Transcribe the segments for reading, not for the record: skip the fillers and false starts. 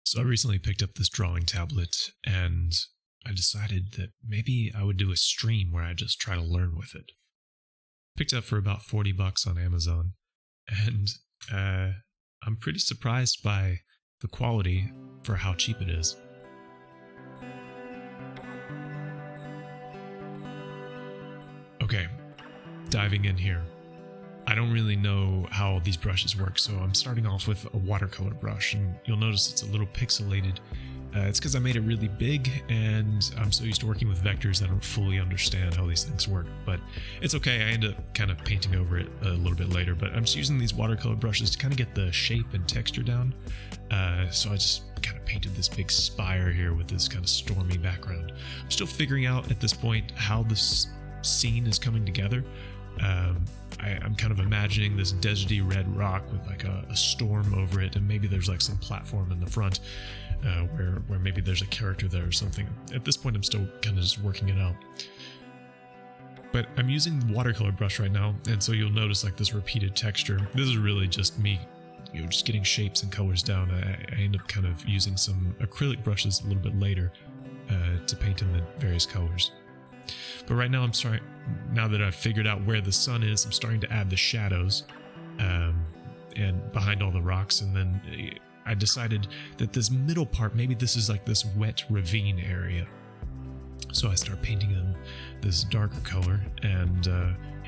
So I recently picked up this drawing tablet and I decided that maybe I would do a stream where I just try to learn with it. Picked it up for about $40 on Amazon, and I'm pretty surprised by the quality for how cheap it is. Okay, diving in here. I don't really know how these brushes work, so I'm starting off with a watercolor brush, and you'll notice it's a little pixelated. It's because I made it really big, and I'm so used to working with vectors I don't fully understand how these things work, but it's okay. I end up kind of painting over it a little bit later, but I'm just using these watercolor brushes to kind of get the shape and texture down. So I just kind of painted this big spire here with this kind of stormy background. I'm still figuring out at this point how this scene is coming together. I'm kind of imagining this deserty red rock with like a storm over it, and maybe there's like some platform in the front where maybe there's a character there or something. At this point I'm still kind of just working it out. But I'm using the watercolor brush right now, and so you'll notice like this repeated texture. This is really just me, just getting shapes and colors down. I end up kind of using some acrylic brushes a little bit later to paint in the various colors. But right now now that I've figured out where the sun is, I'm starting to add the shadows and behind all the rocks. And then I decided that this middle part, maybe this is like this wet ravine area. So I start painting in this darker color, and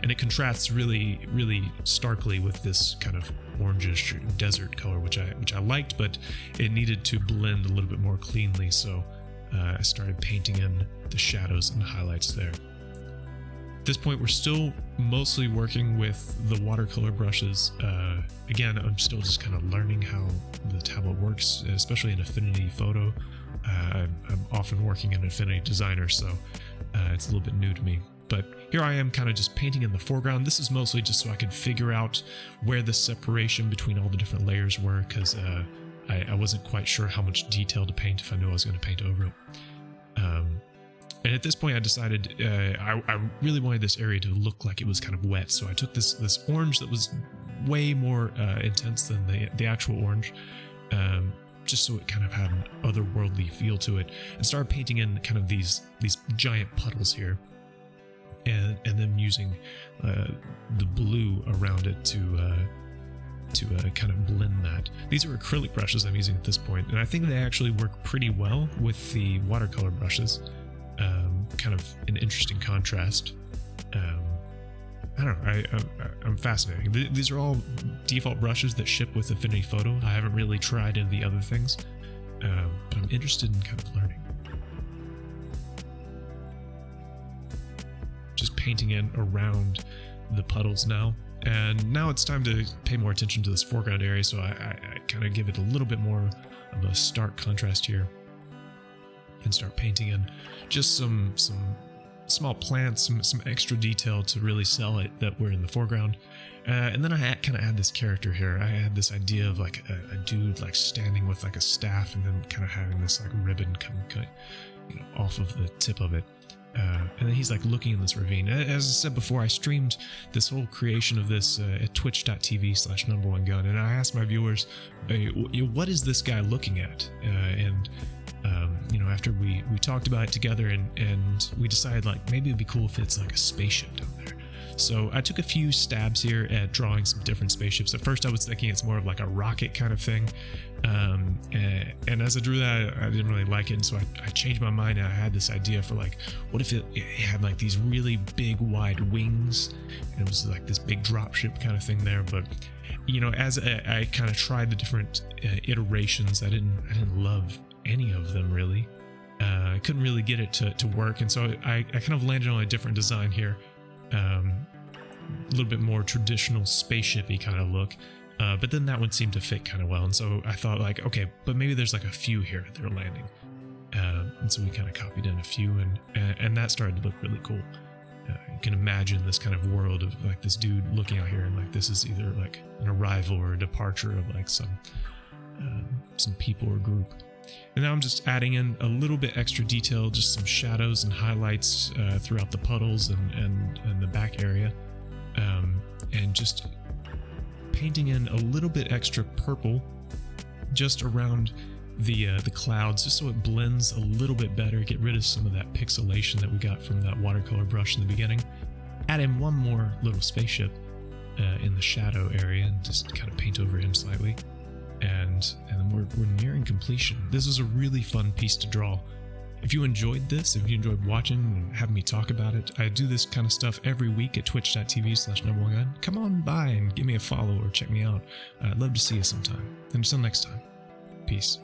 it contrasts really, really starkly with this kind of orangish desert color, which I liked, but it needed to blend a little bit more cleanly. So I started painting in the shadows and highlights there. At this point, we're still mostly working with the watercolor brushes. Again, I'm still just kind of learning how the tablet works, especially in Affinity Photo. I'm often working in Affinity Designer, so it's a little bit new to me. But here I am kind of just painting in the foreground. This is mostly just so I could figure out where the separation between all the different layers were, because I wasn't quite sure how much detail to paint if I knew I was going to paint over it. And at this point I decided I really wanted this area to look like it was kind of wet, so I took this orange that was way more intense than the actual orange, just so it kind of had an otherworldly feel to it, and started painting in kind of these giant puddles here, and then using the blue around it to kind of blend that. These are acrylic brushes I'm using at this point, and I think they actually work pretty well with the watercolor brushes. Kind of an interesting contrast. I don't know, I'm fascinating. These are all default brushes that ship with Affinity Photo. I haven't really tried any of the other things, but I'm interested in kind of learning. Just painting in around the puddles now. And now it's time to pay more attention to this foreground area, so I kind of give it a little bit more of a stark contrast here, and start painting in just some small plants, some extra detail to really sell it that we're in the foreground. And then I kind of add this character here. I had this idea of like a dude like standing with like a staff, and then kind of having this like ribbon come off of the tip of it. And then he's like looking in this ravine. As I said before, I streamed this whole creation of this at twitch.tv/number1gun, and I asked my viewers, what is this guy looking at? And after we talked about it together, and we decided like maybe it'd be cool if it's like a spaceship down there. So I took a few stabs here at drawing some different spaceships. At first I was thinking it's more of like a rocket kind of thing, and as I drew that, I didn't really like it, and so I changed my mind, and I had this idea for like, what if it had like these really big wide wings, and it was like this big dropship kind of thing there. But as I kind of tried the different iterations, I didn't love any of them really. I couldn't really get it to work, and so I kind of landed on a different design here. A little bit more traditional spaceshipy kind of look, but then that one seemed to fit kind of well, and so I thought like, okay, but maybe there's like a few here that are landing, and so we kind of copied in a few, and that started to look really cool. You can imagine this kind of world of like this dude looking out here, and like this is either like an arrival or a departure of like some people or group. And now I'm just adding in a little bit extra detail, just some shadows and highlights throughout the puddles and the back area, and just painting in a little bit extra purple just around the clouds just so it blends a little bit better, get rid of some of that pixelation that we got from that watercolor brush in the beginning. Add in one more little spaceship in the shadow area and just kind of paint over him slightly. And then we're nearing completion. This was a really fun piece to draw. If you enjoyed this, if you enjoyed watching and having me talk about it, I do this kind of stuff every week at twitch.tv/number1gun. Come on by and give me a follow or check me out. I'd love to see you sometime. And until next time, peace.